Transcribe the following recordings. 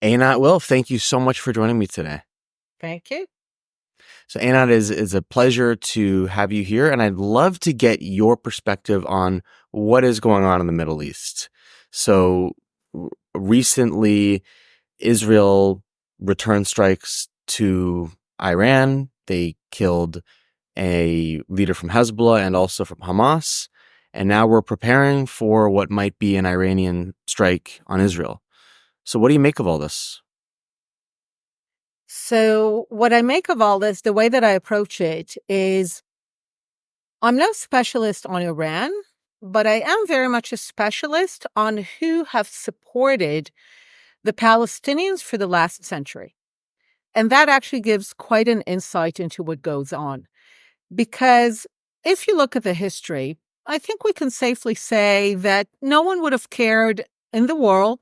Einat Wilf, thank you so much for joining me today. Thank you. So Einat, is a pleasure to have you here, and I'd love to get your perspective on what is going on in the Middle East. So recently, Israel returned strikes to Iran. They killed a leader from Hezbollah and also from Hamas. And now we're preparing for what might be an Iranian strike on Israel. So what do you make of all this? So what I make of all this, the way that I approach it is I'm no specialist on Iran, but I am very much a specialist on who have supported the Palestinians for the last century. And that actually gives quite an insight into what goes on. Because if you look at the history, I think we can safely say that no one would have cared in the world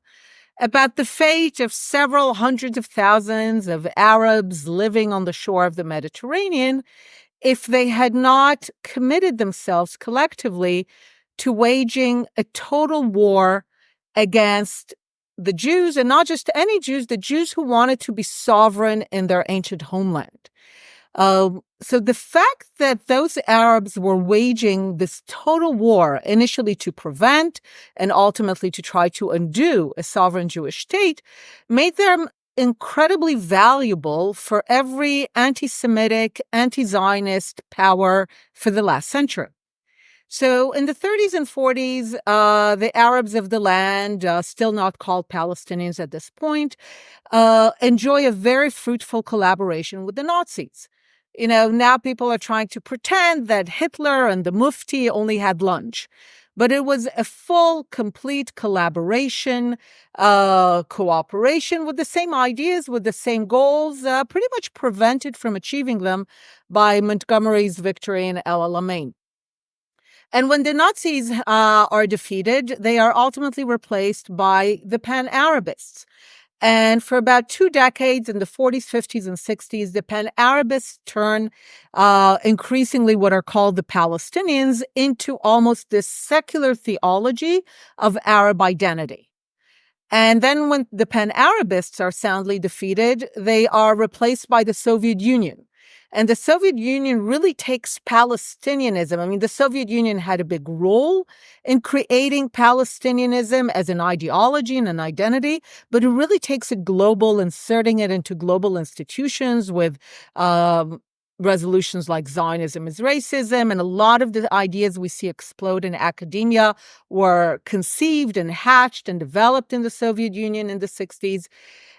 about the fate of several hundreds of thousands of Arabs living on the shore of the Mediterranean if they had not committed themselves collectively to waging a total war against the Jews, and not just any Jews, the Jews who wanted to be sovereign in their ancient homeland. So the fact that those Arabs were waging this total war initially to prevent and ultimately to try to undo a sovereign Jewish state made them incredibly valuable for every anti-Semitic, anti-Zionist power for the last century. So in the 30s and 40s, the Arabs of the land, still not called Palestinians at this point, enjoy a very fruitful collaboration with the Nazis. You know, now people are trying to pretend that Hitler and the Mufti only had lunch. But it was a full, complete collaboration, cooperation with the same ideas, with the same goals, pretty much prevented from achieving them by Montgomery's victory in El Alamein. And when the Nazis are defeated, they are ultimately replaced by the Pan-Arabists. And for about 2 decades in the 40s, 50s, and 60s, the Pan-Arabists turn increasingly what are called the Palestinians into almost this secular theology of Arab identity. And then when the Pan-Arabists are soundly defeated, they are replaced by the Soviet Union. And the Soviet Union really takes Palestinianism. I mean, the Soviet Union had a big role in creating Palestinianism as an ideology and an identity, but it really takes it global, inserting it into global institutions with resolutions like Zionism is racism. And a lot of the ideas we see explode in academia were conceived and hatched and developed in the Soviet Union in the 60s.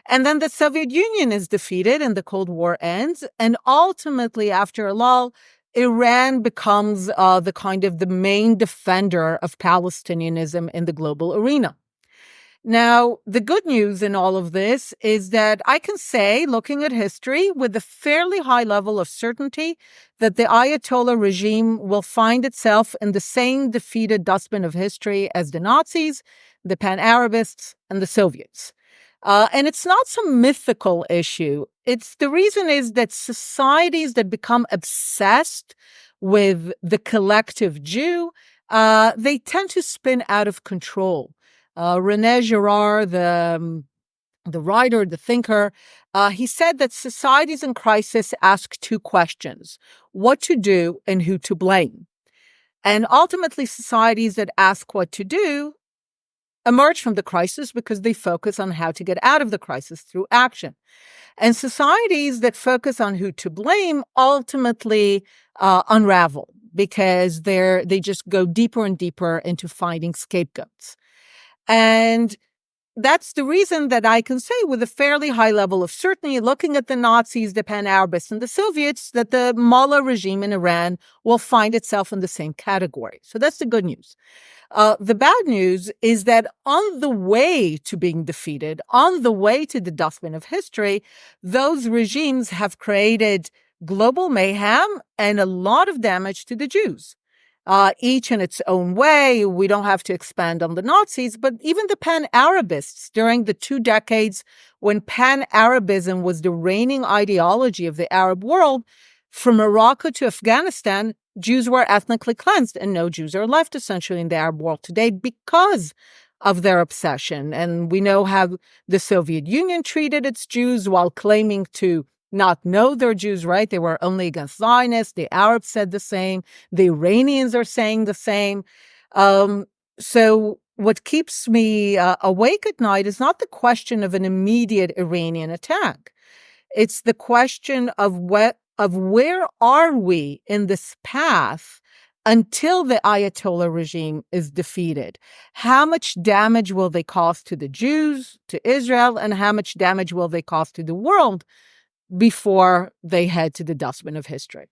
And then the Soviet Union is defeated and the Cold War ends. And ultimately, after a lull, Iran becomes the main defender of Palestinianism in the global arena. Now, the good news in all of this is that I can say, looking at history, with a fairly high level of certainty, that the Ayatollah regime will find itself in the same defeated dustbin of history as the Nazis, the Pan-Arabists, and the Soviets. And it's not some mythical issue. The reason is that societies that become obsessed with the collective Jew, they tend to spin out of control. René Girard, the writer, the thinker, he said that societies in crisis ask 2 questions: what to do and who to blame. And ultimately, societies that ask what to do emerge from the crisis because they focus on how to get out of the crisis through action. And societies that focus on who to blame ultimately unravel because they just go deeper and deeper into finding scapegoats. And that's the reason that I can say with a fairly high level of certainty, looking at the Nazis, the Pan-Arabists, and the Soviets, that the Mullah regime in Iran will find itself in the same category. So that's the good news. The bad news is that on the way to being defeated, on the way to the dustbin of history, those regimes have created global mayhem and a lot of damage to the Jews. Each in its own way. We don't have to expand on the Nazis, but even the Pan-Arabists during the 2 decades when Pan-Arabism was the reigning ideology of the Arab world, from Morocco to Afghanistan, Jews were ethnically cleansed, and no Jews are left essentially in the Arab world today because of their obsession. And we know how the Soviet Union treated its Jews while claiming to not know they're Jews, right? They were only against Zionists. The Arabs said the same. The Iranians are saying the same. So what keeps me awake at night is not the question of an immediate Iranian attack. It's the question of where are we in this path until the Ayatollah regime is defeated? How much damage will they cause to the Jews, to Israel, and how much damage will they cause to the world before they head to the dustbin of history?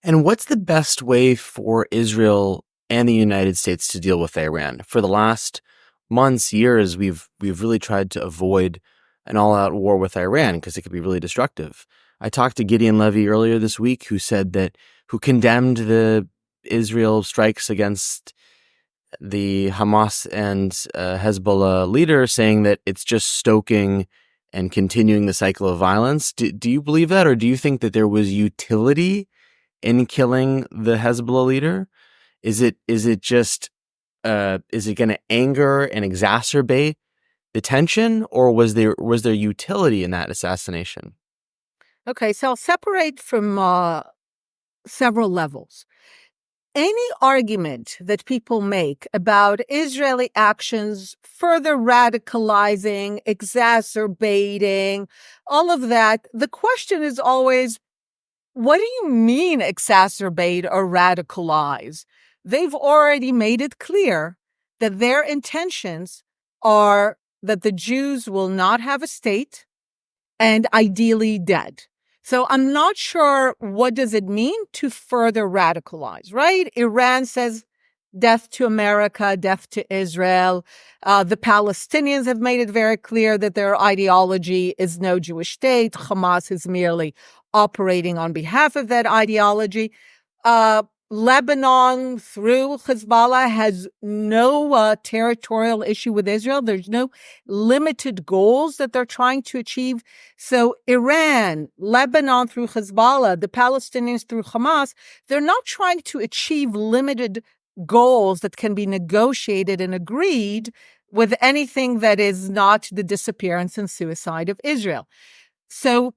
And what's the best way for Israel and the United States to deal with Iran? For the last months, years, we've really tried to avoid an all-out war with Iran because it could be really destructive. I talked to Gideon Levy earlier this week, who condemned the Israel strikes against the Hamas and Hezbollah leader, saying that it's just stoking and continuing the cycle of violence. Do you believe that, or do you think that there was utility in killing the Hezbollah leader? Is it going to anger and exacerbate the tension, or was there utility in that assassination? Okay, so I'll separate from several levels. Any argument that people make about Israeli actions further radicalizing, exacerbating, all of that, the question is always, what do you mean exacerbate or radicalize? They've already made it clear that their intentions are that the Jews will not have a state and ideally dead. So I'm not sure what does it mean to further radicalize, right? Iran says death to America, death to Israel. The Palestinians have made it very clear that their ideology is no Jewish state. Hamas is merely operating on behalf of that ideology. Lebanon, through Hezbollah, has no territorial issue with Israel. There's no limited goals that they're trying to achieve. So Iran, Lebanon through Hezbollah, the Palestinians through Hamas, they're not trying to achieve limited goals that can be negotiated and agreed with anything that is not the disappearance and suicide of Israel. So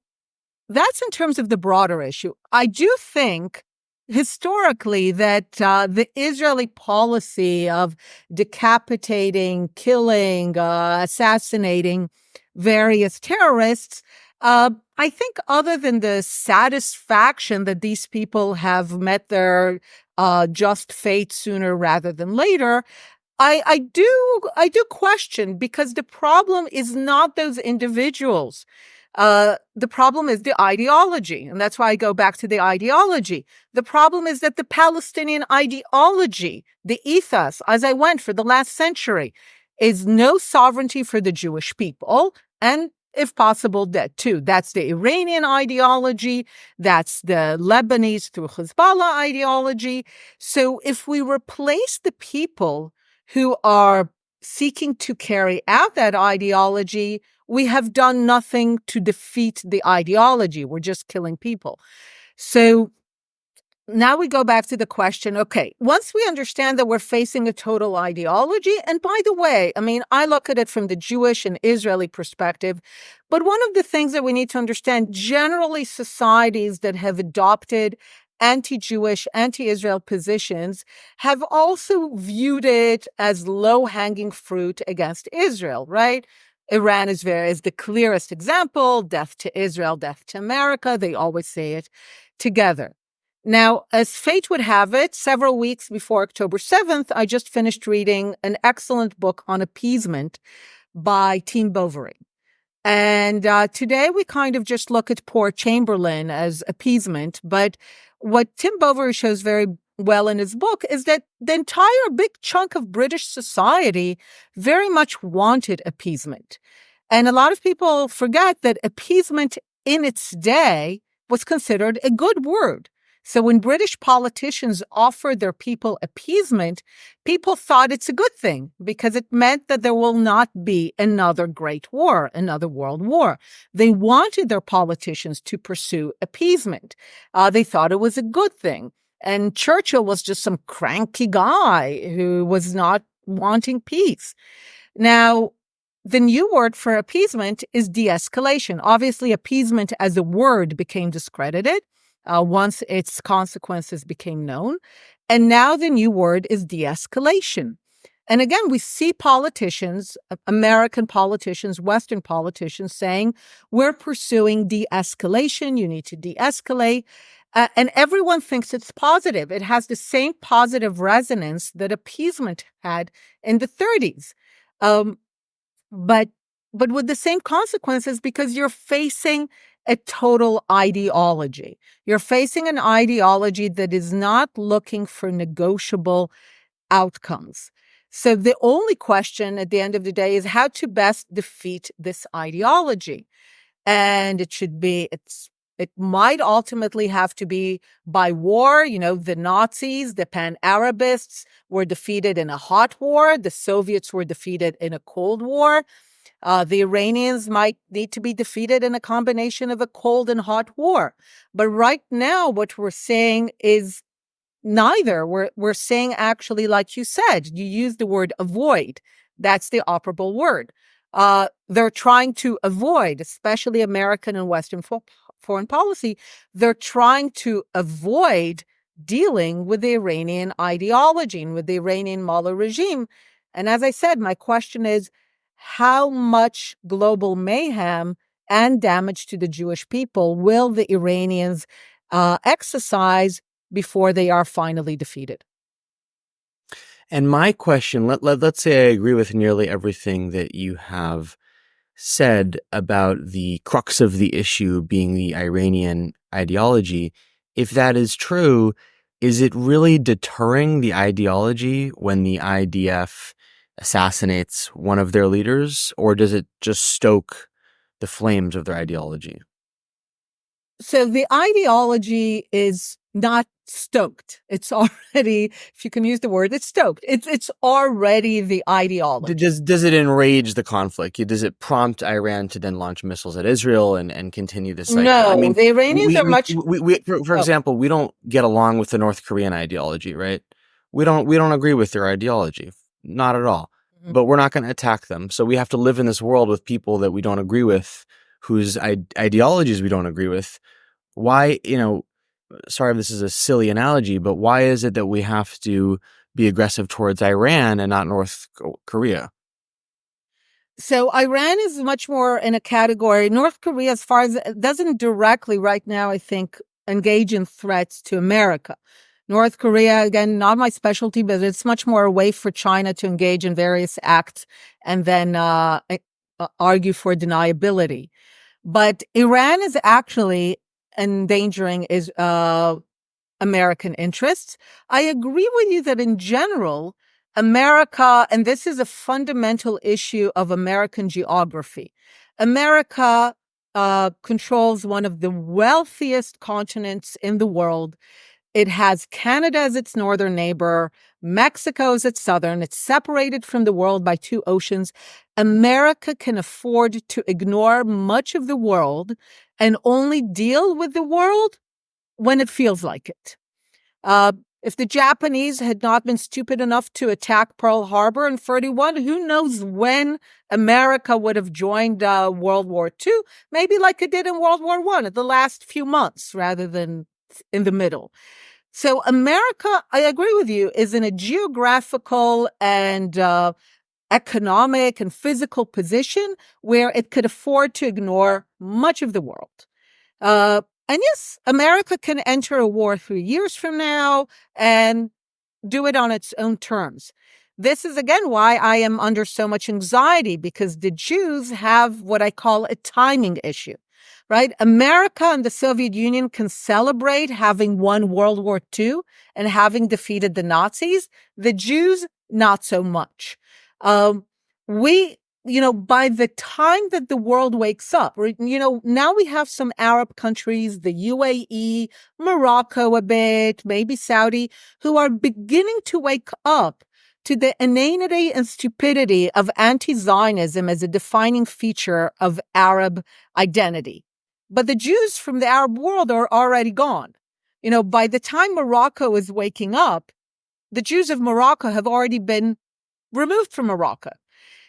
that's in terms of the broader issue. I do think historically that the Israeli policy of decapitating, killing, assassinating various terrorists, I think other than the satisfaction that these people have met their just fate sooner rather than later, I do question, because the problem is not those individuals. The problem is the ideology. And that's why I go back to the ideology. The problem is that the Palestinian ideology, the ethos, as I went for the last century, is no sovereignty for the Jewish people. And if possible, dead too. That's the Iranian ideology. That's the Lebanese through Hezbollah ideology. So if we replace the people who are seeking to carry out that ideology, we have done nothing to defeat the ideology. We're just killing people. So now we go back to the question, okay, once we understand that we're facing a total ideology, and by the way, I mean, I look at it from the Jewish and Israeli perspective, but one of the things that we need to understand, generally societies that have adopted anti-Jewish, anti-Israel positions have also viewed it as low-hanging fruit against Israel, right? Iran is the clearest example, death to Israel, death to America. They always say it together. Now, as fate would have it, several weeks before October 7th, I just finished reading an excellent book on appeasement by Tim Bovary. And today we kind of just look at poor Chamberlain as appeasement. But what Tim Bovary shows very well in his book is that the entire big chunk of British society very much wanted appeasement. And a lot of people forget that appeasement in its day was considered a good word. So when British politicians offered their people appeasement, people thought it's a good thing because it meant that there will not be another great war, another world war. They wanted their politicians to pursue appeasement. They thought it was a good thing. And Churchill was just some cranky guy who was not wanting peace. Now, the new word for appeasement is de-escalation. Obviously, appeasement as a word became discredited once its consequences became known. And now the new word is de-escalation. And again, we see politicians, American politicians, Western politicians saying, we're pursuing de-escalation. You need to de-escalate. And everyone thinks it's positive. It has the same positive resonance that appeasement had in the 30s. But with the same consequences, because you're facing a total ideology. You're facing an ideology that is not looking for negotiable outcomes. So the only question at the end of the day is how to best defeat this ideology. And it might ultimately have to be by war. You know, the Nazis, the Pan-Arabists were defeated in a hot war. The Soviets were defeated in a cold war. The Iranians might need to be defeated in a combination of a cold and hot war. But right now, what we're saying is neither. We're saying, actually, like you said, you use the word avoid. That's the operable word. They're trying to avoid, especially American and Western foreign policy, they're trying to avoid dealing with the Iranian ideology and with the Iranian Mullah regime. And as I said, my question is, how much global mayhem and damage to the Jewish people will the Iranians exercise before they are finally defeated? And my question, let's say I agree with nearly everything that you have said about the crux of the issue being the Iranian ideology. If that is true, is it really deterring the ideology when the IDF assassinates one of their leaders, or does it just stoke the flames of their ideology? So the ideology is not stoked. It's already, if you can use the word, it's stoked. It's already the ideology. Does it enrage the conflict? Does it prompt Iran to then launch missiles at Israel and continue this cycle? No, I mean, the Iranians are much. for example, we don't get along with the North Korean ideology, right? We don't agree with their ideology, not at all. Mhm. But we're not going to attack them. So we have to live in this world with people that we don't agree with, whose ideologies we don't agree with. Why, sorry if this is a silly analogy, but why is it that we have to be aggressive towards Iran and not North Korea? So Iran is much more in a category. North Korea, as far as doesn't directly right now, I think, engage in threats to America. North Korea, again, not my specialty, but it's much more a way for China to engage in various acts and then argue for deniability. But Iran is actually endangering American interests. I agree with you that in general, America, and this is a fundamental issue of American geography, America controls one of the wealthiest continents in the world. It has Canada as its northern neighbor, Mexico as its southern. It's separated from the world by two oceans. America can afford to ignore much of the world and only deal with the world when it feels like it. If the Japanese had not been stupid enough to attack Pearl Harbor in 1941, who knows when America would have joined World War II, maybe like it did in World War I at the last few months rather than in the middle. So America, I agree with you, is in a geographical and economic and physical position where it could afford to ignore much of the world. And yes, America can enter a war 3 years from now and do it on its own terms. This is, again, why I am under so much anxiety, because the Jews have what I call a timing issue, right? America and the Soviet Union can celebrate having won World War II and having defeated the Nazis. The Jews, not so much. By the time that the world wakes up, now we have some Arab countries, the UAE, Morocco a bit, maybe Saudi, who are beginning to wake up to the inanity and stupidity of anti-Zionism as a defining feature of Arab identity. But the Jews from the Arab world are already gone. By the time Morocco is waking up, the Jews of Morocco have already been removed from Morocco.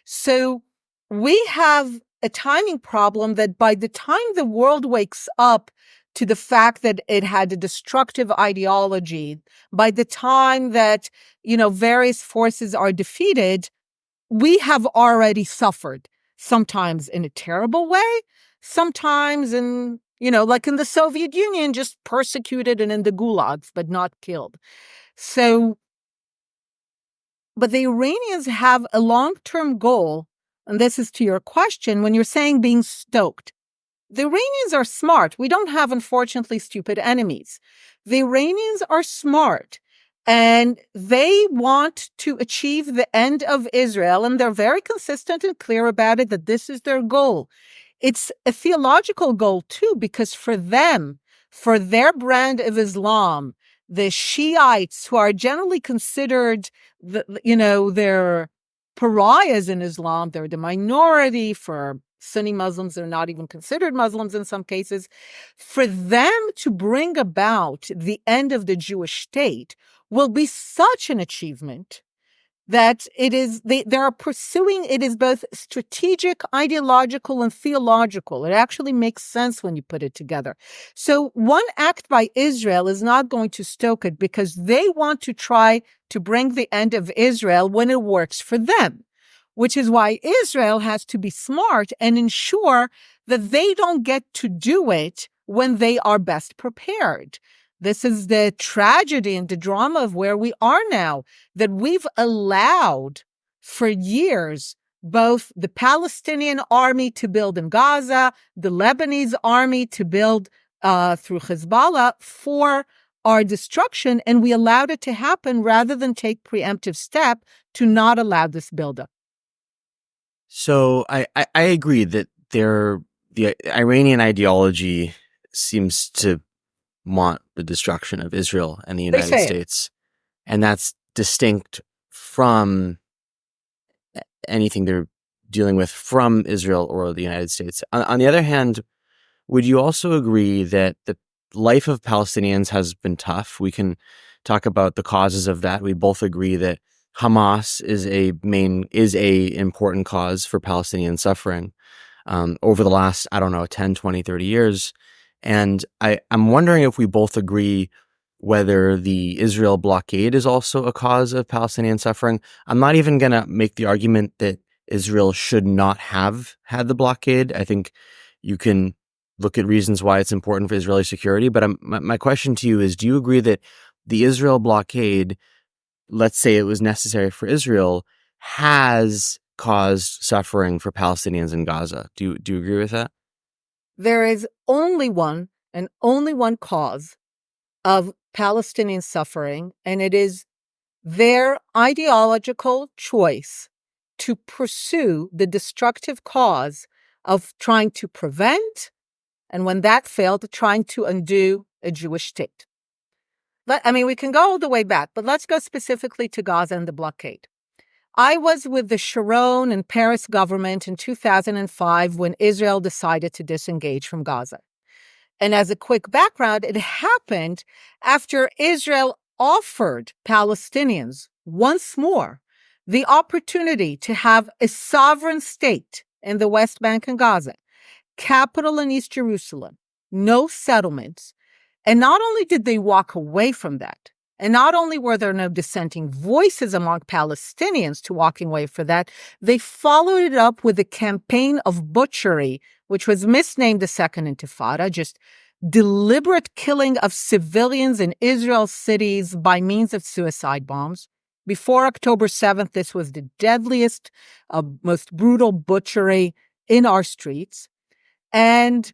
So we have a timing problem that by the time the world wakes up to the fact that it had a destructive ideology, by the time that, various forces are defeated, we have already suffered, sometimes in a terrible way, sometimes in, like in the Soviet Union, just persecuted and in the gulags, but not killed. So, but the Iranians have a long-term goal, and this is to your question, when you're saying being stoked. The Iranians are smart. We don't have, unfortunately, stupid enemies. The Iranians are smart, and they want to achieve the end of Israel, and they're very consistent and clear about it, that this is their goal. It's a theological goal, too, because for them, for their brand of Islam, the Shiites, who are generally considered, they're pariahs in Islam, they're the minority. For Sunni Muslims, they're not even considered Muslims in some cases. For them to bring about the end of the Jewish state will be such an achievement that they are pursuing it is both strategic, ideological, and theological. It actually makes sense when you put it together. So one act by Israel is not going to stoke it because they want to try to bring the end of Israel when it works for them, which is why Israel has to be smart and ensure that they don't get to do it when they are best prepared. This is the tragedy and the drama of where we are now, that we've allowed for years both the Palestinian army to build in Gaza, the Lebanese army to build through Hezbollah for our destruction, and we allowed it to happen rather than take preemptive step to not allow this buildup. So I agree that the Iranian ideology seems to want the destruction of Israel and the United States. And that's distinct from anything they're dealing with from Israel or the United States. On the other hand, would you also agree that the life of Palestinians has been tough? We can talk about the causes of that. We both agree that Hamas is a important cause for Palestinian suffering over the last, 10, 20, 30 years. And I'm wondering if we both agree whether the Israel blockade is also a cause of Palestinian suffering. I'm not even going to make the argument that Israel should not have had the blockade. I think you can look at reasons why it's important for Israeli security. But my question to you is, do you agree that the Israel blockade, let's say it was necessary for Israel, has caused suffering for Palestinians in Gaza? Do you agree with that? There is only one cause of Palestinian suffering, and it is their ideological choice to pursue the destructive cause of trying to prevent, and when that failed, trying to undo a Jewish state. We can go all the way back, but let's go specifically to Gaza and the blockade. I was with the Sharon and Peres government in 2005 when Israel decided to disengage from Gaza. And as a quick background, it happened after Israel offered Palestinians once more the opportunity to have a sovereign state in the West Bank and Gaza, capital in East Jerusalem, no settlements. And not only did they walk away from that, and not only were there no dissenting voices among Palestinians to walking away from that, they followed it up with a campaign of butchery, which was misnamed the Second Intifada, just deliberate killing of civilians in Israel's cities by means of suicide bombs. Before October 7th, this was the deadliest, most brutal butchery in our streets. And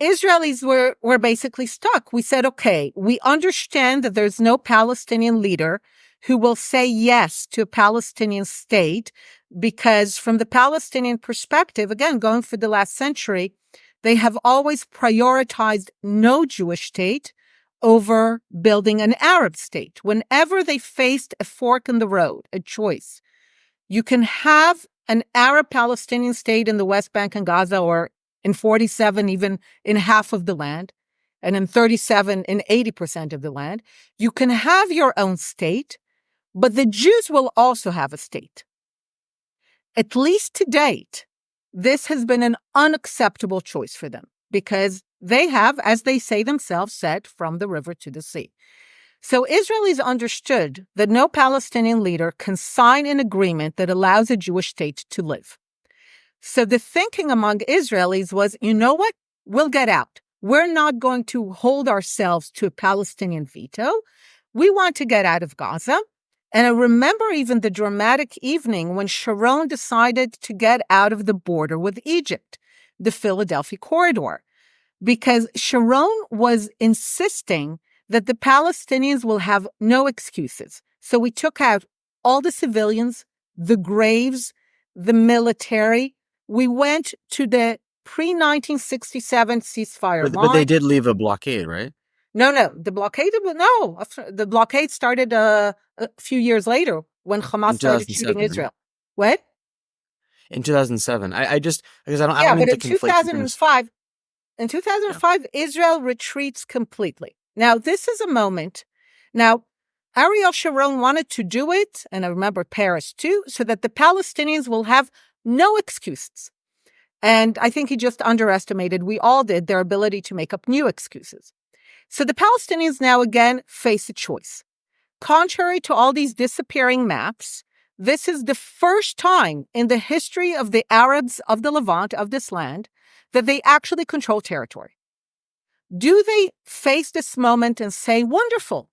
Israelis were basically stuck. We said, okay, we understand that there's no Palestinian leader who will say yes to a Palestinian state because from the Palestinian perspective, again, going for the last century, they have always prioritized no Jewish state over building an Arab state. Whenever they faced a fork in the road, a choice, you can have an Arab Palestinian state in the West Bank and Gaza, or in 47, even in half of the land, and in 37, in 80% of the land. You can have your own state, but the Jews will also have a state. at least to date, this has been an unacceptable choice for them because they have, as they say themselves, said, from the river to the sea. So Israelis understood that no Palestinian leader can sign an agreement that allows a Jewish state to live. So the thinking among Israelis was, you know what? We'll get out. We're not going to hold ourselves to a Palestinian veto. We want to get out of Gaza. And I remember even the dramatic evening when Sharon decided to get out of the border with Egypt, the Philadelphia corridor, because Sharon was insisting that the Palestinians will have no excuses. So we took out all the civilians, the graves, the military. We went to the pre-1967 ceasefire But they line. did leave a blockade, right? No. The blockade started a few years later when Hamas In started shooting 2007, right? Israel. What? In 2007. I just, because I Yeah, don't mean but to in conflate two things. 2005, Yeah. Israel retreats completely. Now, this is a moment. Now, Ariel Sharon wanted to do it, and I remember Paris too, so that the Palestinians will have no excuses. And I think he just underestimated, we all did, their ability to make up new excuses. So the Palestinians now again face a choice. Contrary to all these disappearing maps, this is the first time in the history of the Arabs of the Levant, of this land, that they actually control territory. Do they face this moment and say, wonderful,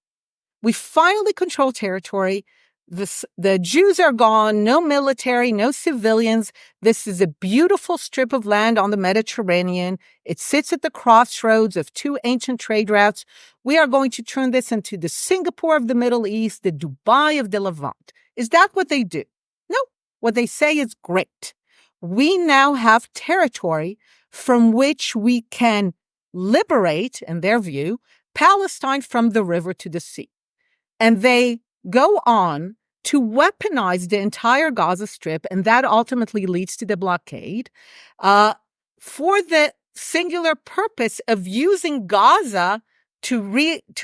we finally control territory. The Jews are gone, no military, no civilians. This is a beautiful strip of land on the Mediterranean. It sits at the crossroads of two ancient trade routes. We are going to turn this into the Singapore of the Middle East, the Dubai of the Levant. Is that what they do? No. What they say is great. We now have territory from which we can liberate, in their view, Palestine from the river to the sea. And they go on to weaponize the entire Gaza Strip, and that ultimately leads to the blockade, for the singular purpose of using Gaza to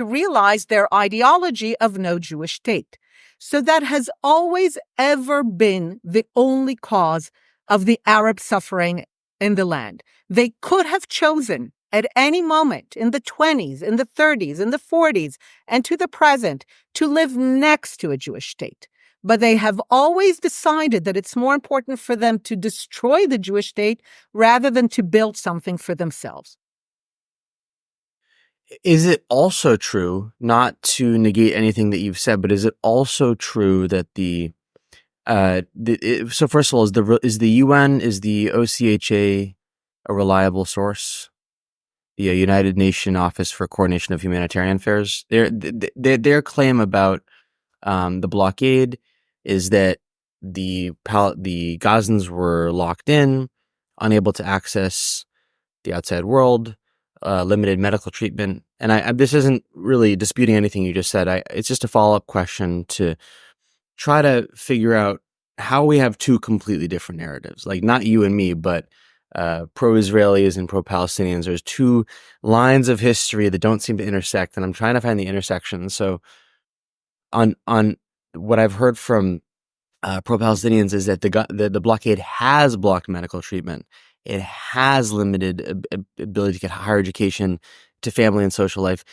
realize their ideology of no Jewish state. So that has always ever been the only cause of the Arab suffering in the land. They could have chosen at any moment in the 20s, in the 30s, in the 40s, and to the present, to live next to a Jewish state. But they have always decided that it's more important for them to destroy the Jewish state rather than to build something for themselves. Is it also true, not to negate anything that you've said, but is it also true that so first of all, is the UN, is the OCHA a reliable source? The United Nations Office for Coordination of Humanitarian Affairs. Their claim about the blockade is that the Gazans were locked in, unable to access the outside world, limited medical treatment. And this isn't really disputing anything you just said. It's just a follow-up question to try to figure out how we have two completely different narratives, like not you and me, but pro-Israelis and pro-Palestinians. There's two lines of history that don't seem to intersect, and I'm trying to find the intersection. So on what I've heard from pro-Palestinians is that the blockade has blocked medical treatment. It has limited ability to get higher education, to family and social life.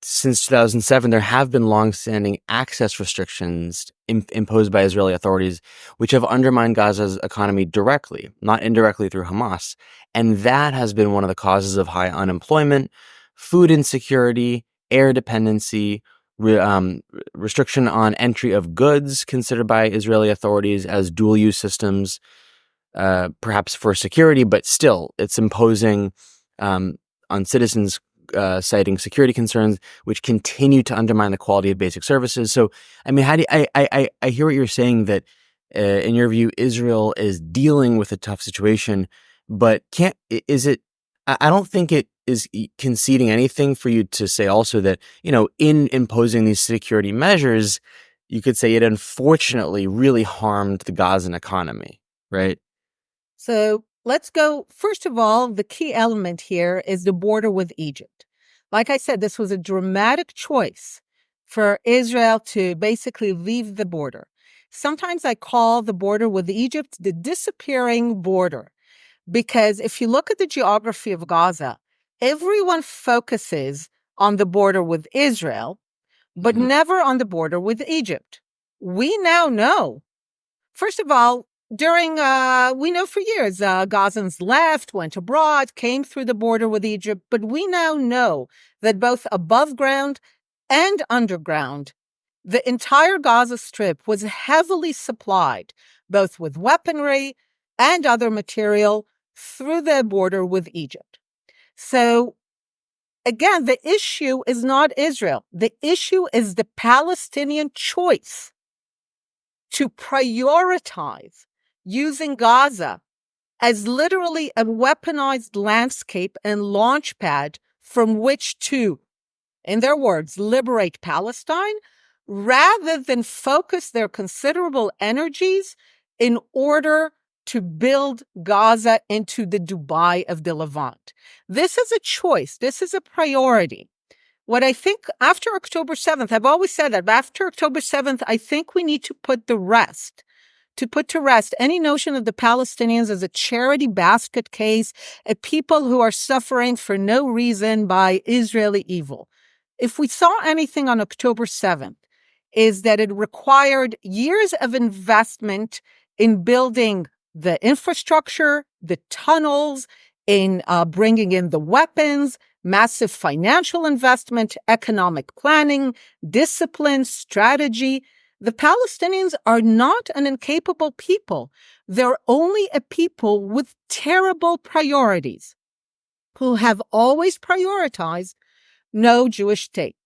Since 2007, there have been longstanding access restrictions imposed by Israeli authorities, which have undermined Gaza's economy directly, not indirectly through Hamas. And that has been one of the causes of high unemployment, food insecurity, air dependency, restriction on entry of goods considered by Israeli authorities as dual-use systems, perhaps for security, but still, it's imposing on citizens, citing security concerns, which continue to undermine the quality of basic services. So, I mean, how do I hear what you're saying, that in your view, Israel is dealing with a tough situation, but I don't think it is conceding anything for you to say also that, in imposing these security measures, you could say it unfortunately really harmed the Gazan economy, right? So let's go. First of all, the key element here is the border with Egypt. Like I said, this was a dramatic choice for Israel to basically leave the border. Sometimes I call the border with Egypt the disappearing border, because if you look at the geography of Gaza, everyone focuses on the border with Israel, but Mhm. never on the border with Egypt. We now know, first of all, we know for years, Gazans left, went abroad, came through the border with Egypt, but we now know that both above ground and underground, the entire Gaza Strip was heavily supplied, both with weaponry and other material, through the border with Egypt. So again, the issue is not Israel. The issue is the Palestinian choice to prioritize using Gaza as literally a weaponized landscape and launch pad from which to, in their words, liberate Palestine, rather than focus their considerable energies in order to build Gaza into the Dubai of the Levant. This is a choice. This is a priority. What I think after October 7th, I've always said that, but after October 7th, I think we need to put to rest any notion of the Palestinians as a charity basket case, a people who are suffering for no reason by Israeli evil. If we saw anything on October 7th, is that it required years of investment in building the infrastructure, the tunnels, in bringing in the weapons, massive financial investment, economic planning, discipline, strategy. The Palestinians are not an incapable people. They're only a people with terrible priorities who have always prioritized no Jewish state.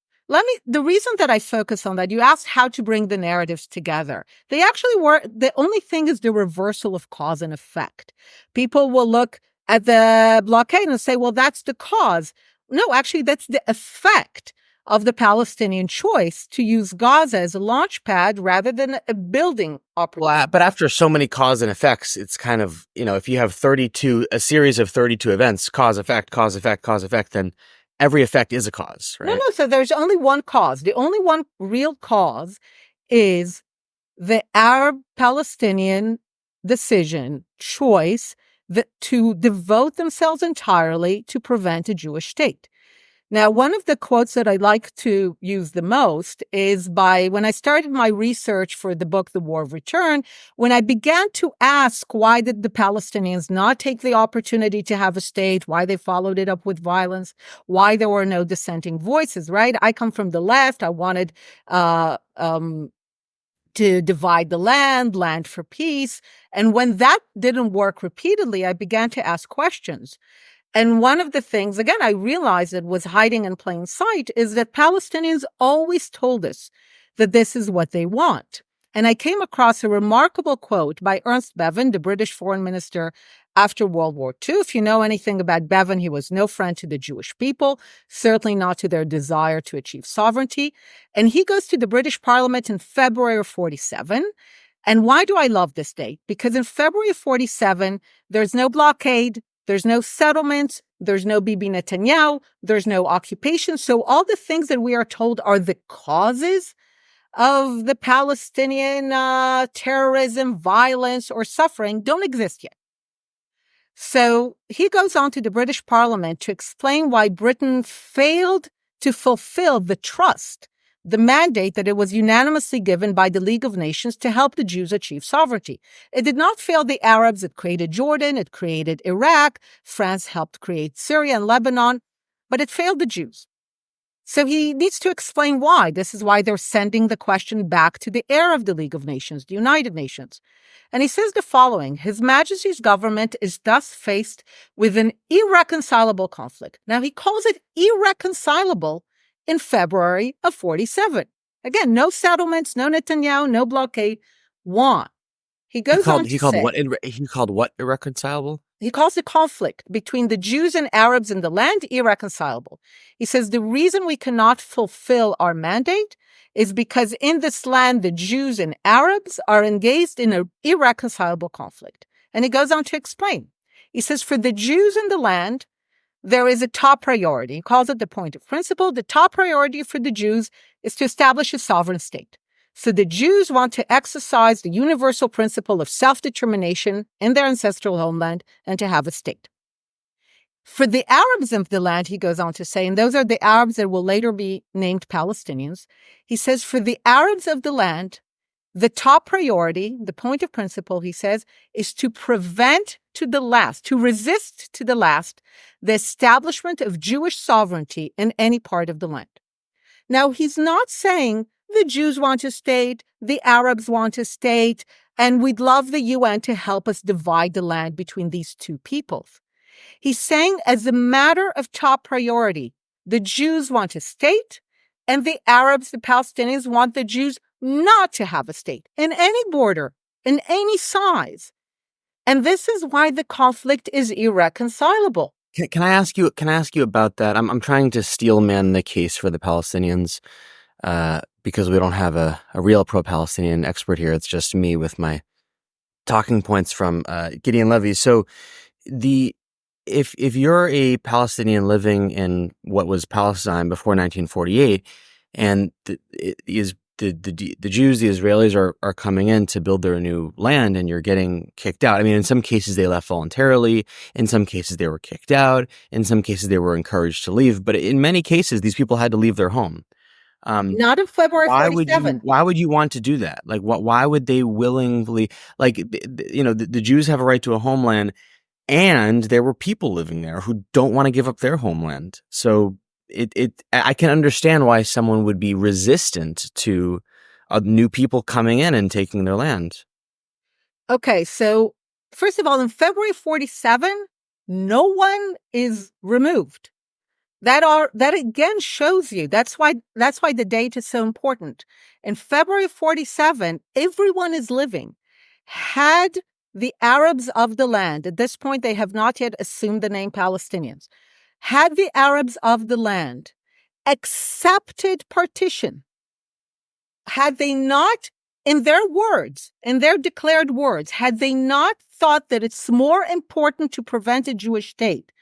The reason that I focus on that, you asked how to bring the narratives together. They actually were, the only thing is the reversal of cause and effect. People will look at the blockade and say, well, that's the cause. No, actually, that's the effect of the Palestinian choice to use Gaza as a launch pad rather than a building operation. Well, but after so many cause and effects, it's kind of, if you have a series of 32 events, cause, effect, then every effect is a cause, right? No. So there's only one cause. The only one real cause is the Arab-Palestinian choice to devote themselves entirely to prevent a Jewish state. Now, one of the quotes that I like to use the most is when I started my research for the book, The War of Return, when I began to ask why did the Palestinians not take the opportunity to have a state, why they followed it up with violence, why there were no dissenting voices, right? I come from the left. I wanted to divide the land for peace. And when that didn't work repeatedly, I began to ask questions. And one of the things, again, I realized it was hiding in plain sight, is that Palestinians always told us that this is what they want. And I came across a remarkable quote by Ernst Bevin, the British foreign minister after World War II. If you know anything about Bevin, he was no friend to the Jewish people, certainly not to their desire to achieve sovereignty. And he goes to the British Parliament in February of 1947. And why do I love this date? Because in February of 1947, there's no blockade, there's no settlements, there's no Bibi Netanyahu, there's no occupation. So all the things that we are told are the causes of the Palestinian terrorism, violence, or suffering don't exist yet. So he goes on to the British Parliament to explain why Britain failed to fulfill the mandate that it was unanimously given by the League of Nations to help the Jews achieve sovereignty. It did not fail the Arabs. It created Jordan. It created Iraq. France helped create Syria and Lebanon, but it failed the Jews. So he needs to explain why. This is why they're sending the question back to the heir of the League of Nations, the United Nations. And he says the following: His Majesty's government is thus faced with an irreconcilable conflict. Now, he calls it irreconcilable in February of 1947. Again, no settlements, no Netanyahu, no blockade. Why? He goes on to say, he called what irreconcilable? He calls the conflict between the Jews and Arabs in the land irreconcilable. He says the reason we cannot fulfill our mandate is because in this land, the Jews and Arabs are engaged in an irreconcilable conflict. And he goes on to explain. He says, for the Jews in the land, there is a top priority. He calls it the point of principle. The top priority for the Jews is to establish a sovereign state. So the Jews want to exercise the universal principle of self-determination in their ancestral homeland and to have a state. For the Arabs of the land, he goes on to say, and those are the Arabs that will later be named Palestinians, he says, for the Arabs of the land, the top priority, the point of principle, he says, is to prevent to the last, to resist to the last, the establishment of Jewish sovereignty in any part of the land. Now, he's not saying the Jews want a state, the Arabs want a state, and we'd love the UN to help us divide the land between these two peoples. He's saying, as a matter of top priority, the Jews want a state, and the Arabs, the Palestinians, want the Jews not to have a state in any border, in any size. And this is why the conflict is irreconcilable. Can I ask you? Can I ask you about that? I'm trying to steelman the case for the Palestinians because we don't have a real pro-Palestinian expert here. It's just me with my talking points from Gideon Levy. So if you're a Palestinian living in what was Palestine before 1948, and the Jews, the Israelis are coming in to build their new land, and you're getting kicked out. I mean, in some cases they left voluntarily. In some cases they were kicked out. In some cases they were encouraged to leave. But in many cases, these people had to leave their home. Not in February 47. Why would you want to do that? Like, why would they willingly, like, the Jews have a right to a homeland, and there were people living there who don't want to give up their homeland. So I can understand why someone would be resistant to new people coming in and taking their land. Okay, so first of all, in February 47, no one is removed. That again shows you that's why the date is so important. In February 47, everyone is living. Had the Arabs of the land, at this point they have not yet assumed the name Palestinians, had the Arabs of the land accepted partition, had they not, in their words, in their declared words, had they not thought that it's more important to prevent a Jewish state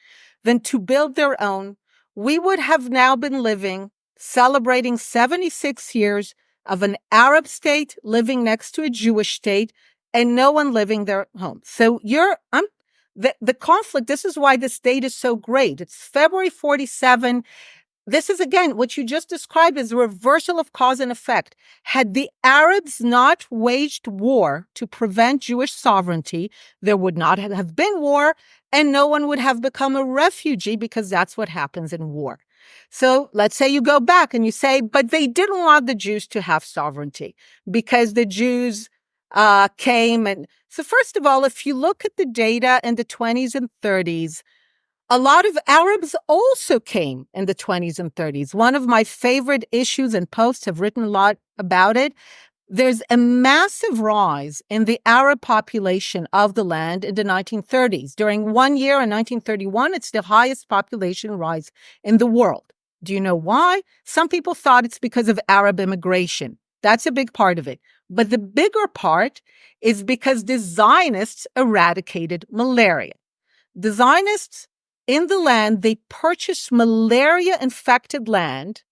than to build their own, we would have now been living, celebrating 76 years of an Arab state living next to a Jewish state and no one living their home. So the conflict, this is why this date is so great. It's February 47. This is, again, what you just described as a reversal of cause and effect. Had the Arabs not waged war to prevent Jewish sovereignty, there would not have been war, and no one would have become a refugee, because that's what happens in war. So let's say you go back and you say, but they didn't want the Jews to have sovereignty because the Jews came. And so first of all, if you look at the data in the 20s and 30s, a lot of Arabs also came in the 20s and 30s. One of my favorite issues and posts have written a lot about it. There's a massive rise in the Arab population of the land in the 1930s. During 1 year in 1931, it's the highest population rise in the world. Do you know why? Some people thought it's because of Arab immigration. That's a big part of it. But the bigger part is because the Zionists eradicated malaria. The Zionists in the land, they purchased malaria-infected land.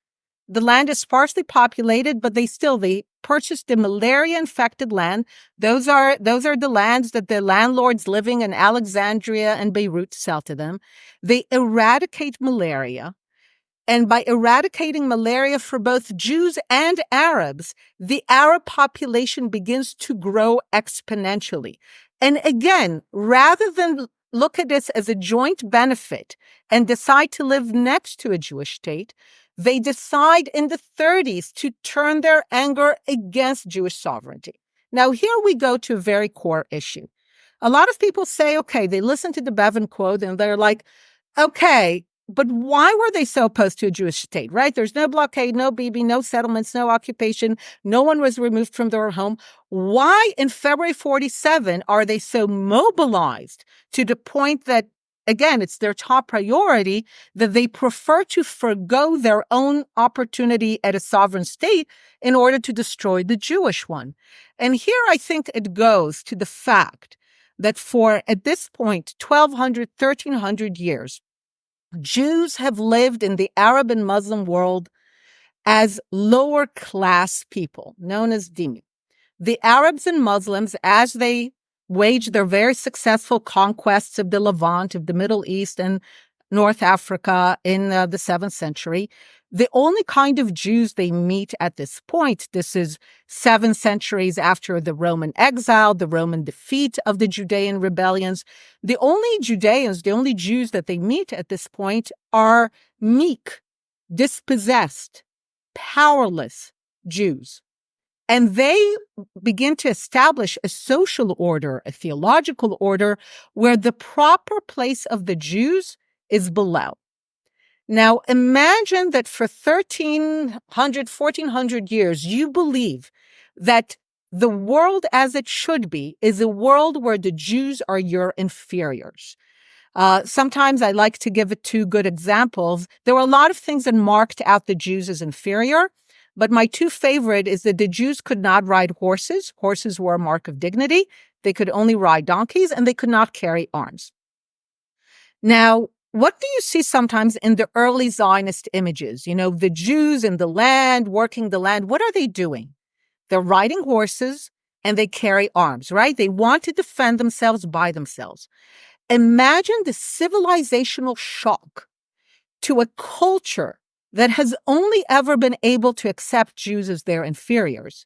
The land is sparsely populated, but they purchased the malaria-infected land. Those are the lands that the landlords living in Alexandria and Beirut sell to them. They eradicate malaria. And by eradicating malaria for both Jews and Arabs, the Arab population begins to grow exponentially. And again, rather than look at this as a joint benefit and decide to live next to a Jewish state, they decide in the 30s to turn their anger against Jewish sovereignty. Now, here we go to a very core issue. A lot of people say, okay, they listen to the Bevan quote and they're like, okay, but why were they so opposed to a Jewish state, right? There's no blockade, no BB, no settlements, no occupation. No one was removed from their home. Why in February 47 are they so mobilized to the point that, again, it's their top priority, that they prefer to forgo their own opportunity at a sovereign state in order to destroy the Jewish one? And here I think it goes to the fact that for, at this point, 1,200, 1,300 years, Jews have lived in the Arab and Muslim world as lower class people, known as dhimmi. The Arabs and Muslims, as they waged their very successful conquests of the Levant, of the Middle East and North Africa in the 7th century, the only kind of Jews they meet at this point, this is 7 centuries after the Roman exile, the Roman defeat of the Judean rebellions, the only Judeans, the only Jews that they meet at this point are meek, dispossessed, powerless Jews. And they begin to establish a social order, a theological order, where the proper place of the Jews is below. Now, imagine that for 1,300, 1,400 years, you believe that the world as it should be is a world where the Jews are your inferiors. Sometimes I like to give it 2 good examples. There were a lot of things that marked out the Jews as inferior, but my 2 favorite is that the Jews could not ride horses. Horses were a mark of dignity. They could only ride donkeys, and they could not carry arms. Now, what do you see sometimes in the early Zionist images? You know, the Jews in the land, working the land. What are they doing? They're riding horses and they carry arms, right? They want to defend themselves by themselves. Imagine the civilizational shock to a culture that has only ever been able to accept Jews as their inferiors.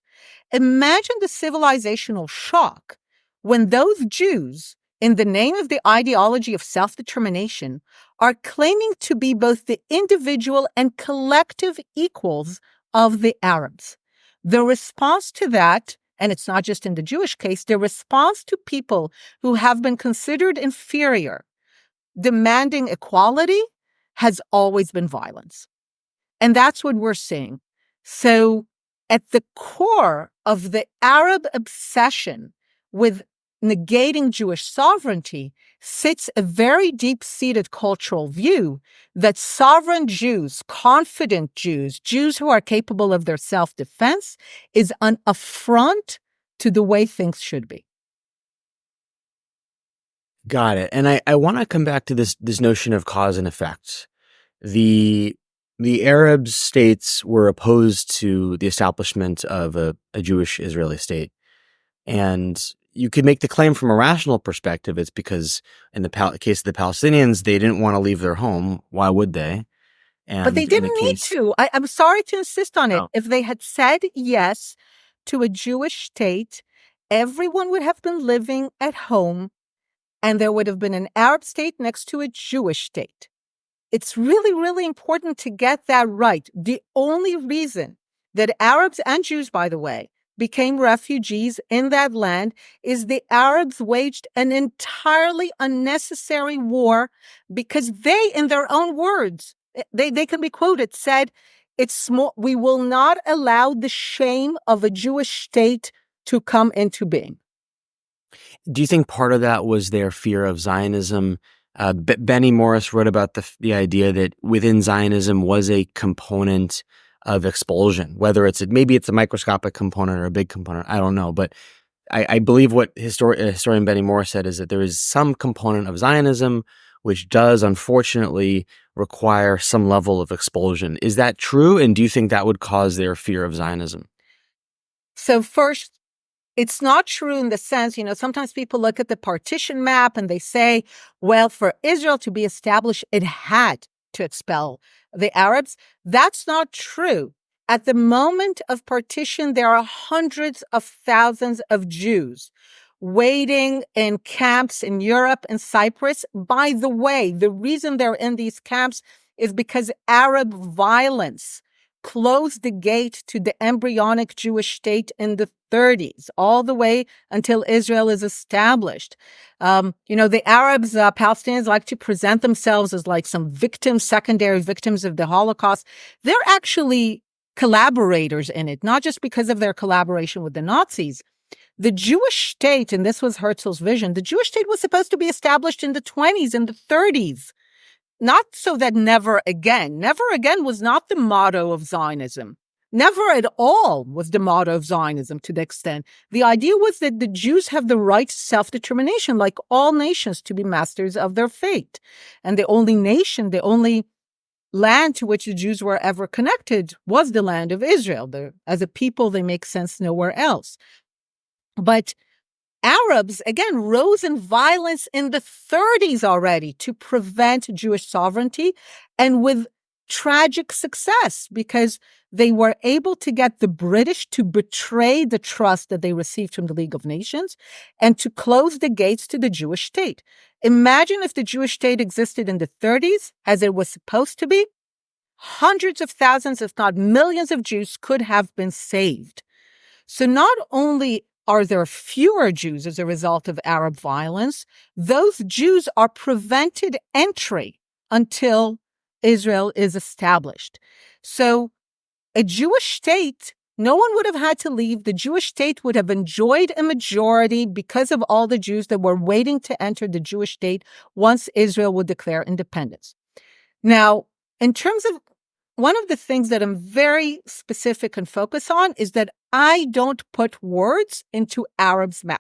Imagine the civilizational shock when those Jews, in the name of the ideology of self-determination, are claiming to be both the individual and collective equals of the Arabs. The response to that, and it's not just in the Jewish case, the response to people who have been considered inferior, demanding equality, has always been violence. And that's what we're seeing. So at the core of the Arab obsession with negating Jewish sovereignty sits a very deep-seated cultural view that sovereign Jews, confident Jews, Jews who are capable of their self-defense, is an affront to the way things should be. Got it. And I want to come back to this notion of cause and effect. The Arab states were opposed to the establishment of a Jewish Israeli state. And you could make the claim from a rational perspective, it's because in the case of the Palestinians, they didn't want to leave their home. Why would they? But they didn't need to. I'm sorry to insist on it. Oh. If they had said yes to a Jewish state, everyone would have been living at home, and there would have been an Arab state next to a Jewish state. It's really, really important to get that right. The only reason that Arabs and Jews, by the way, became refugees in that land is the Arabs waged an entirely unnecessary war because they, in their own words, they can be quoted, said, we will not allow the shame of a Jewish state to come into being. Do you think part of that was their fear of Zionism? Benny Morris wrote about the idea that within Zionism was a component of expulsion, whether maybe it's a microscopic component or a big component, I don't know. But I believe what historian Benny Morris said is that there is some component of Zionism which does unfortunately require some level of expulsion. Is that true? And do you think that would cause their fear of Zionism? So first, it's not true in the sense, sometimes people look at the partition map and they say, well, for Israel to be established, it had to expel the Arabs. That's not true. At the moment of partition, there are hundreds of thousands of Jews waiting in camps in Europe and Cyprus. By the way, the reason they're in these camps is because Arab violence closed the gate to the embryonic Jewish state in the 30s, all the way until Israel is established. The Arabs, Palestinians like to present themselves as like some victims, secondary victims of the Holocaust. They're actually collaborators in it, not just because of their collaboration with the Nazis. The Jewish state, and this was Herzl's vision, the Jewish state was supposed to be established in the 20s and the 30s. Not so that never again. Never again was not the motto of Zionism. Never at all was the motto of Zionism to the extent. The idea was that the Jews have the right to self-determination, like all nations, to be masters of their fate. And the only nation, the only land to which the Jews were ever connected was the land of Israel. As a people, they make sense nowhere else. But Arabs, again, rose in violence in the 30s already to prevent Jewish sovereignty, and with tragic success, because they were able to get the British to betray the trust that they received from the League of Nations and to close the gates to the Jewish state. Imagine if the Jewish state existed in the 30s as it was supposed to be. Hundreds of thousands, if not millions of Jews could have been saved. So not only are there fewer Jews as a result of Arab violence, those Jews are prevented entry until Israel is established. So a Jewish state, no one would have had to leave. The Jewish state would have enjoyed a majority because of all the Jews that were waiting to enter the Jewish state once Israel would declare independence. Now, in terms of one of the things that I'm very specific and focused on is that I don't put words into Arabs' mouth.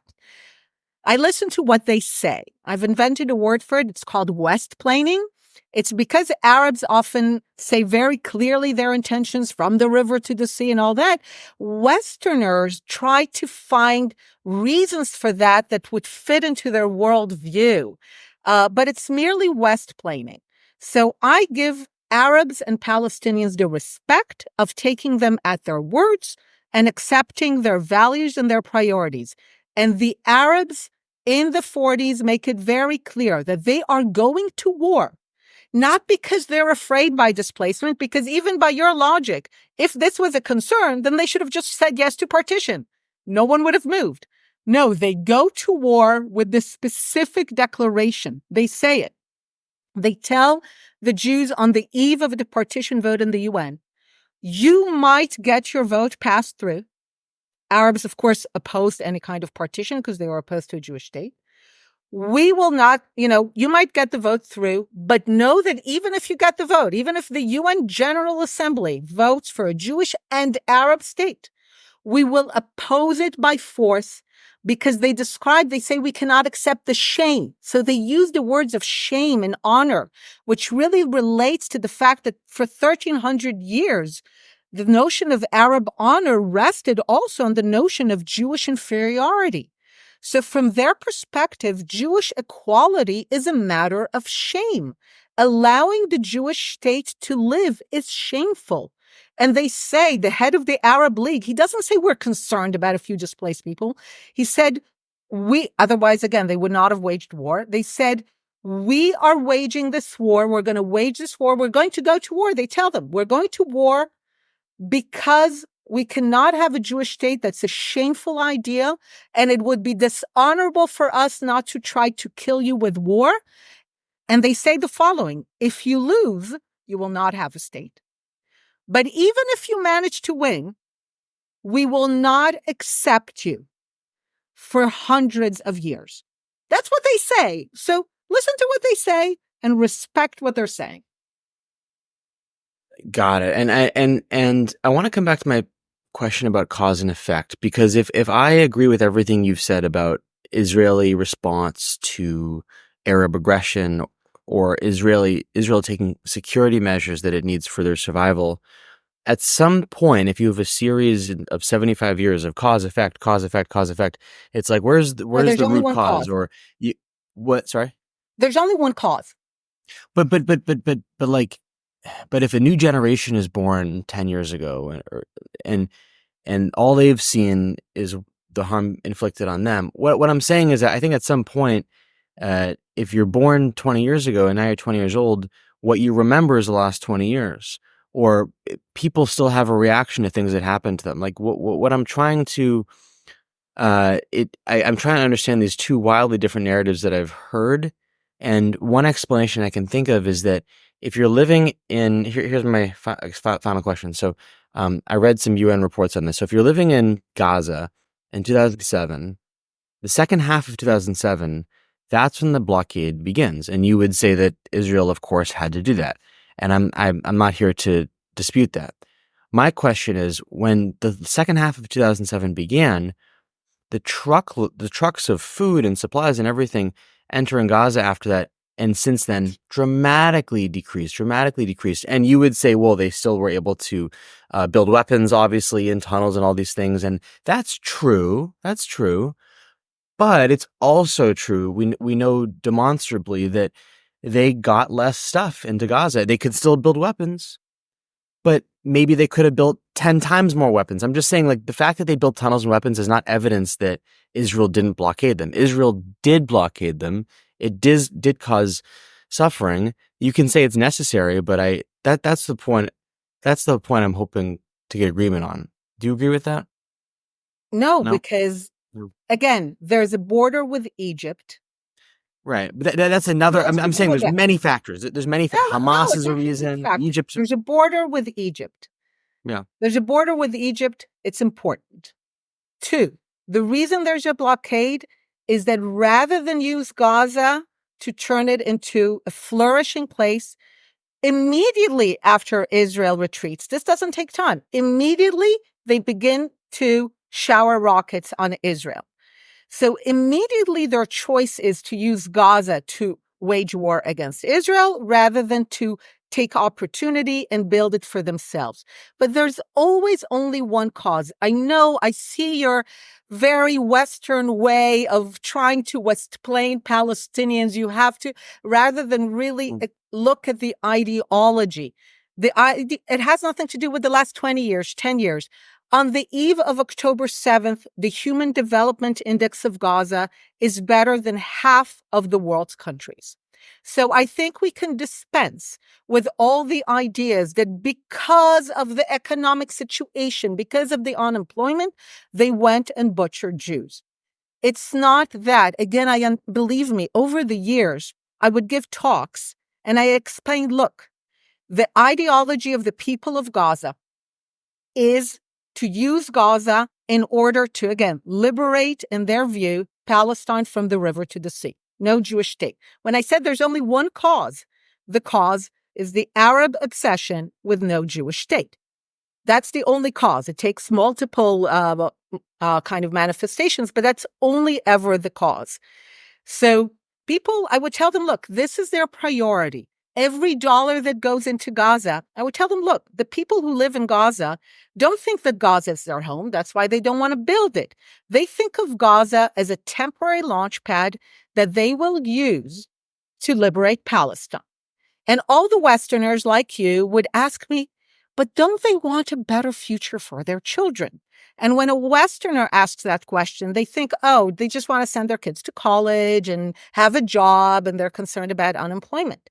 I listen to what they say. I've invented a word for it. It's called west-plaining. It's because Arabs often say very clearly their intentions from the river to the sea and all that. Westerners try to find reasons for that would fit into their worldview. But it's merely west-plaining. So I give Arabs and Palestinians the respect of taking them at their words and accepting their values and their priorities. And the Arabs in the 40s make it very clear that they are going to war, not because they're afraid by displacement, because even by your logic, if this was a concern, then they should have just said yes to partition. No one would have moved. No, they go to war with this specific declaration. They say it. They tell the Jews on the eve of the partition vote in the UN, you might get your vote passed through. Arabs, of course, opposed any kind of partition because they were opposed to a Jewish state. We will not, you might get the vote through, but know that even if you get the vote, even if the UN General Assembly votes for a Jewish and Arab state, we will oppose it by force because they say we cannot accept the shame. So they use the words of shame and honor, which really relates to the fact that for 1,300 years, the notion of Arab honor rested also on the notion of Jewish inferiority. So from their perspective, Jewish equality is a matter of shame. Allowing the Jewish state to live is shameful. And they say, the head of the Arab League, he doesn't say we're concerned about a few displaced people. He said, otherwise, again, they would not have waged war. They said, we are waging this war. We're going to wage this war. We're going to go to war. They tell them, we're going to war because we cannot have a Jewish state. That's a shameful idea. And it would be dishonorable for us not to try to kill you with war. And they say the following, if you lose, you will not have a state. But even if you manage to win, we will not accept you for hundreds of years. That's what they say. So listen to what they say and respect what they're saying. Got it. And I want to come back to my question about cause and effect, because if I agree with everything you've said about Israeli response to Arab aggression or Israel taking security measures that it needs for their survival, at some point, if you have a series of 75 years of cause effect, it's like where's the root cause? Or what? Sorry, there's only one cause. But if a new generation is born 10 years ago and all they've seen is the harm inflicted on them, what I'm saying is that I think at some point, if you're born 20 years ago and now you're 20 years old, what you remember is the last 20 years. Or people still have a reaction to things that happen to them. Like what I'm trying to, I'm trying to understand these two wildly different narratives that I've heard. And one explanation I can think of is that if you're living in, here's my final question. So I read some UN reports on this. So if you're living in Gaza in 2007, the second half of 2007, that's when the blockade begins. And you would say that Israel, of course, had to do that. And I'm not here to dispute that. My question is, when the second half of 2007 began, the trucks of food and supplies and everything entering Gaza after that And since then, dramatically decreased. And you would say, well, they still were able to build weapons, obviously, in tunnels and all these things. And that's true. That's true. But it's also true. We know demonstrably that they got less stuff into Gaza. They could still build weapons, but maybe they could have built 10 times more weapons. I'm just saying, like, the fact that they built tunnels and weapons is not evidence that Israel didn't blockade them. Israel did blockade them. It did cause suffering. You can say it's necessary, but that's the point. That's the point I'm hoping to get agreement on. Do you agree with that? No, No? because again, there's a border with Egypt. Right. But that's another, I'm saying there's many factors. There's many, Hamas is a reason, Egypt. There's a border with Egypt. Yeah. There's a border with Egypt. It's important. 2, the reason there's a blockade is that rather than use Gaza to turn it into a flourishing place, immediately after Israel retreats, this doesn't take time, immediately they begin to shower rockets on Israel. So immediately their choice is to use Gaza to wage war against Israel rather than to take opportunity and build it for themselves. But there's always only one cause. I know, I see your very Western way of trying to explain Palestinians. You have to, rather than really look at the ideology. It has nothing to do with the last 20 years, 10 years. On the eve of October 7th, the Human Development Index of Gaza is better than half of the world's countries. So I think we can dispense with all the ideas that because of the economic situation, because of the unemployment, they went and butchered Jews. It's not that. Again, believe me, over the years, I would give talks and I explained, look, the ideology of the people of Gaza is to use Gaza in order to, again, liberate, in their view, Palestine from the river to the sea. No Jewish state. When I said there's only one cause, the cause is the Arab obsession with no Jewish state. That's the only cause. It takes multiple kind of manifestations, but that's only ever the cause. So people, I would tell them, look, this is their priority. Every dollar that goes into Gaza, I would tell them, look, the people who live in Gaza don't think that Gaza is their home. That's why they don't want to build it. They think of Gaza as a temporary launch pad that they will use to liberate Palestine. And all the Westerners like you would ask me, but don't they want a better future for their children? And when a Westerner asks that question, they think, oh, they just want to send their kids to college and have a job, and they're concerned about unemployment.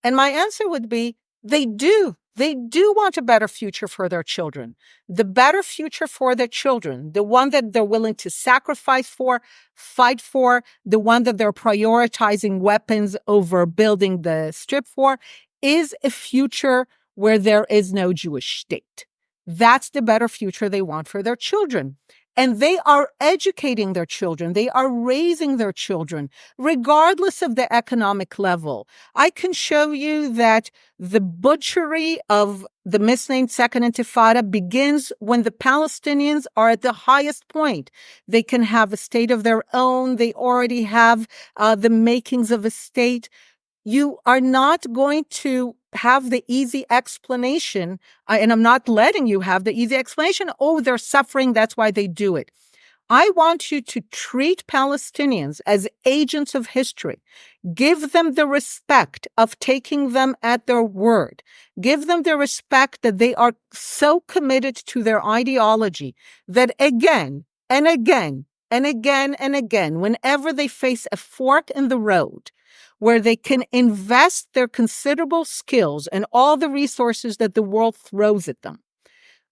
And my answer would be, they do. They do want a better future for their children. The better future for their children, the one that they're willing to sacrifice for, fight for, the one that they're prioritizing weapons over building the strip for, is a future where there is no Jewish state. That's the better future they want for their children. And they are educating their children. They are raising their children, regardless of the economic level. I can show you that the butchery of the misnamed Second Intifada begins when the Palestinians are at the highest point. They can have a state of their own. They already have the makings of a state. You are not going to have the easy explanation, and I'm not letting you have the easy explanation, oh, they're suffering, that's why they do it. I want you to treat Palestinians as agents of history. Give them the respect of taking them at their word. Give them the respect that they are so committed to their ideology that again and again and again and again, whenever they face a fork in the road, where they can invest their considerable skills and all the resources that the world throws at them,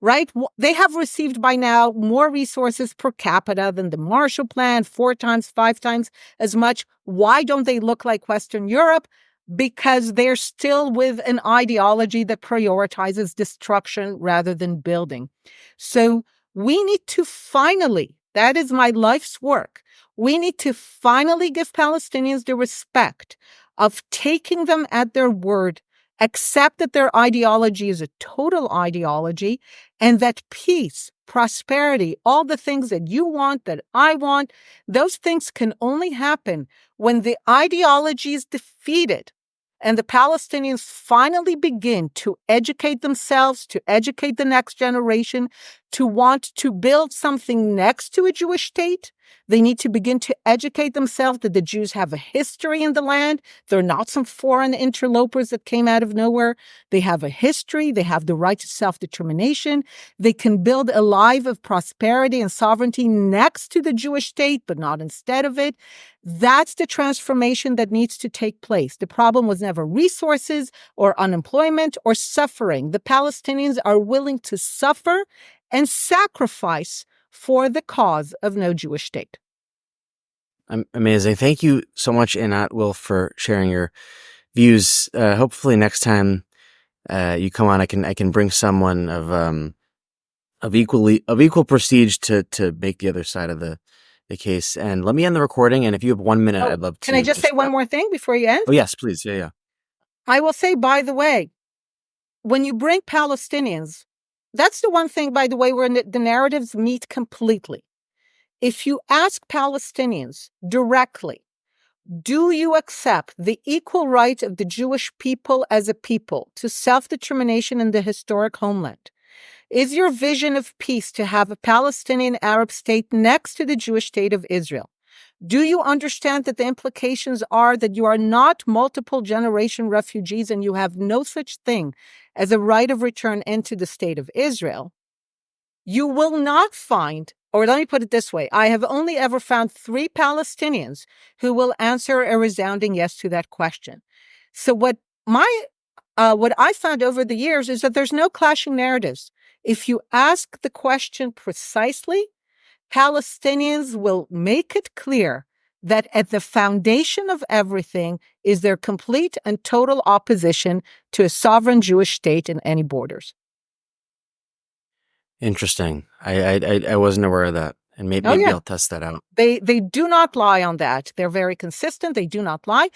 right? They have received by now more resources per capita than the Marshall Plan, 4 times, 5 times as much. Why don't they look like Western Europe? Because they're still with an ideology that prioritizes destruction rather than building. So we need to finally, that is my life's work, we need to finally give Palestinians the respect of taking them at their word accept that their ideology is a total ideology, and that peace, prosperity, all the things that you want, that I want, those things can only happen when the ideology is defeated and the Palestinians finally begin to educate themselves, to educate the next generation, to want to build something next to a Jewish state. They need to begin to educate themselves that the Jews have a history in the land. They're not some foreign interlopers that came out of nowhere. They have a history. They have the right to self-determination. They can build a life of prosperity and sovereignty next to the Jewish state, but not instead of it. That's the transformation that needs to take place. The problem was never resources or unemployment or suffering. The Palestinians are willing to suffer and sacrifice for the cause of no Jewish state. Amazing. Thank you so much, Einat Wilf, for sharing your views. Hopefully next time you come on, I can bring someone of equal prestige to make the other side of the case. And let me end the recording. And if you have 1 minute, I'd love to. Can I just say one more thing before you end? Oh, yes, please. Yeah. I will say, by the way, when you bring Palestinians, that's the one thing, by the way, where the narratives meet completely. If you ask Palestinians directly, do you accept the equal right of the Jewish people as a people to self-determination in the historic homeland? Is your vision of peace to have a Palestinian Arab state next to the Jewish state of Israel? Do you understand that the implications are that you are not multiple generation refugees and you have no such thing as a right of return into the state of Israel? You will not find, or let me put it this way, I have only ever found 3 Palestinians who will answer a resounding yes to that question. So what I found over the years is that there's no clashing narratives. If you ask the question precisely, Palestinians will make it clear that at the foundation of everything is their complete and total opposition to a sovereign Jewish state in any borders. Interesting. I wasn't aware of that. And maybe I'll test that out. They do not lie on that. They're very consistent. They do not lie.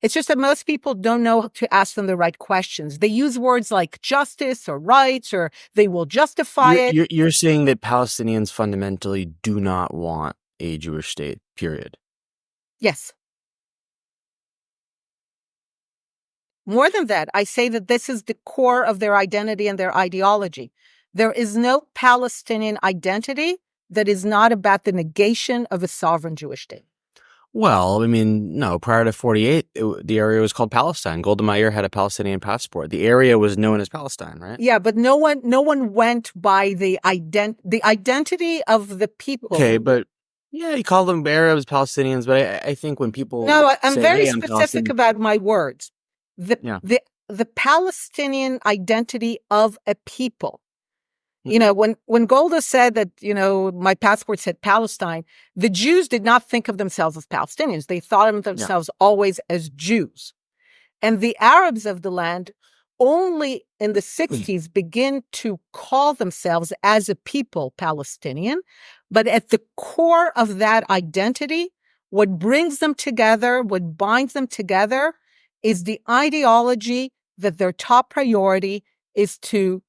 It's just that most people don't know to ask them the right questions. They use words like justice or rights, or they will justify it. You're saying that Palestinians fundamentally do not want a Jewish state, period. Yes. More than that, I say that this is the core of their identity and their ideology. There is no Palestinian identity that is not about the negation of a sovereign Jewish state. Well, I mean, no, prior to 48, the area was called Palestine. Golda Meir had a Palestinian passport. The area was known as Palestine, right? Yeah, but no one went by the identity of the people. Okay, but yeah, you call them Arabs, Palestinians, but I think when people I'm very specific about my words. The Palestinian identity of a people. You know, when Golda said that, my passport said Palestine, the Jews did not think of themselves as Palestinians. They thought of themselves always as Jews. And the Arabs of the land only in the 60s begin to call themselves as a people Palestinian. But at the core of that identity, what brings them together, what binds them together, is the ideology that their top priority is to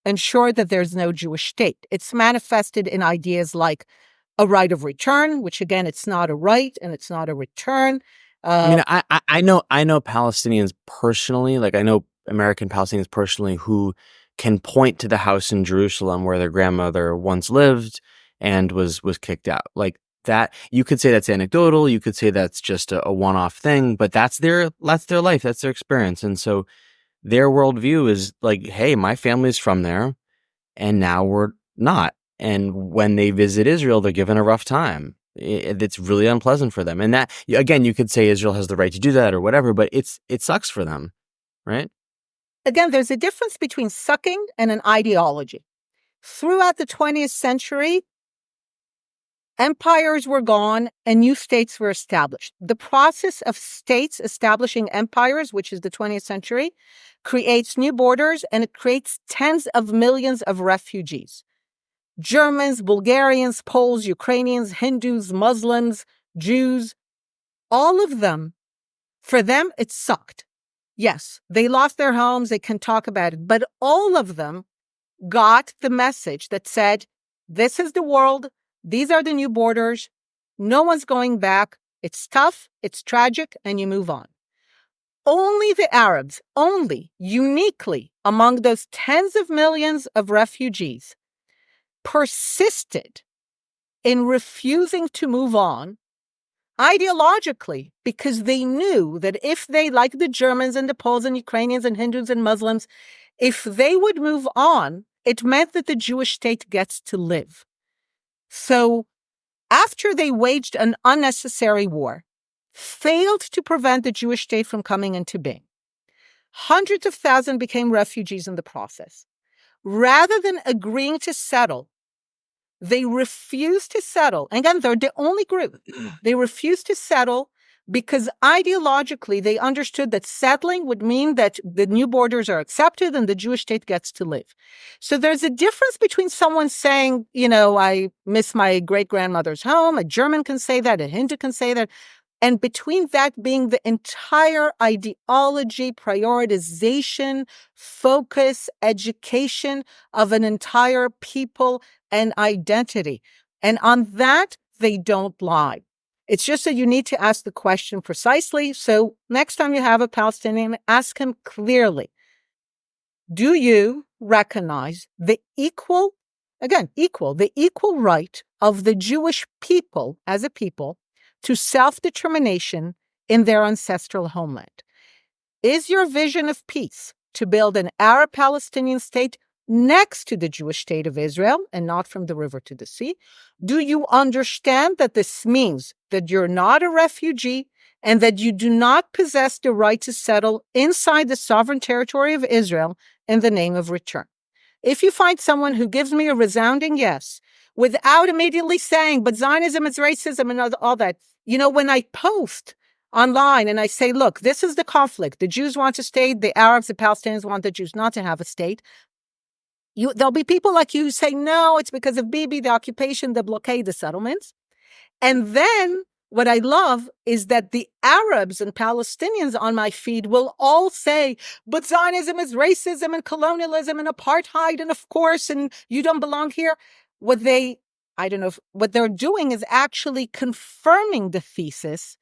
ensure that there's no Jewish state. It's manifested in ideas like a right of return, which again, it's not a right and it's not a return. I mean, I know Palestinians personally, like I know American Palestinians personally who can point to the house in Jerusalem where their grandmother once lived and was kicked out. Like that, you could say that's anecdotal, you could say that's just a one-off thing, but that's their life, that's their experience. And so their worldview is like, hey, my family's from there, and now we're not. And when they visit Israel, they're given a rough time. It's really unpleasant for them. And that, again, you could say Israel has the right to do that or whatever, but it sucks for them, right? Again, there's a difference between sucking and an ideology. Throughout the 20th century, empires were gone and new states were established. The process of states establishing empires, which is the 20th century, creates new borders and it creates tens of millions of refugees. Germans, Bulgarians, Poles, Ukrainians, Hindus, Muslims, Jews, all of them, for them, it sucked. Yes, they lost their homes. They can talk about it. But all of them got the message that said, this is the world. These are the new borders. No one's going back. It's tough. It's tragic. And you move on. Only the Arabs, only uniquely among those tens of millions of refugees, persisted in refusing to move on ideologically, because they knew that if they, like the Germans and the Poles and Ukrainians and Hindus and Muslims, if they would move on, it meant that the Jewish state gets to live. So after they waged an unnecessary war, failed to prevent the Jewish state from coming into being, hundreds of thousands became refugees in the process. Rather than agreeing to settle, they refused to settle. Again, they're the only group. They refused to settle because ideologically they understood that settling would mean that the new borders are accepted and the Jewish state gets to live. So there's a difference between someone saying, I miss my great-grandmother's home. A German can say that. A Hindu can say that. And between that being the entire ideology, prioritization, focus, education of an entire people and identity. And on that, they don't lie. It's just that you need to ask the question precisely. So next time you have a Palestinian, ask him clearly, do you recognize the equal right of the Jewish people as a people to self-determination in their ancestral homeland? Is your vision of peace to build an Arab-Palestinian state next to the Jewish state of Israel and not from the river to the sea? Do you understand that this means that you're not a refugee and that you do not possess the right to settle inside the sovereign territory of Israel in the name of return? If you find someone who gives me a resounding yes, without immediately saying, but Zionism is racism and all that, when I post online and I say, look, this is the conflict. The Jews want a state. The Arabs, the Palestinians want the Jews not to have a state. There'll be people like you who say, no, it's because of Bibi, the occupation, the blockade, the settlements. And then what I love is that the Arabs and Palestinians on my feed will all say, but Zionism is racism and colonialism and apartheid, and of course, and you don't belong here. What they're doing is actually confirming the thesis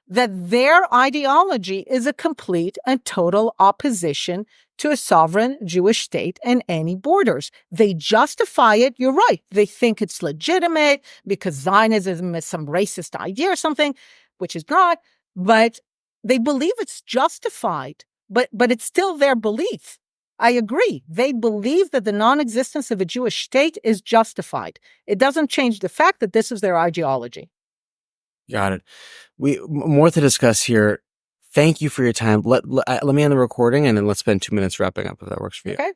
that their ideology is a complete and total opposition to a sovereign Jewish state and any borders. They justify it. You're right. They think it's legitimate because Zionism is some racist idea or something, which is not, but they believe it's justified, but it's still their belief. I agree. They believe that the non-existence of a Jewish state is justified. It doesn't change the fact that this is their ideology. Got it. More to discuss here. Thank you for your time. Let me end the recording and then let's spend 2 minutes wrapping up if that works for you. Okay.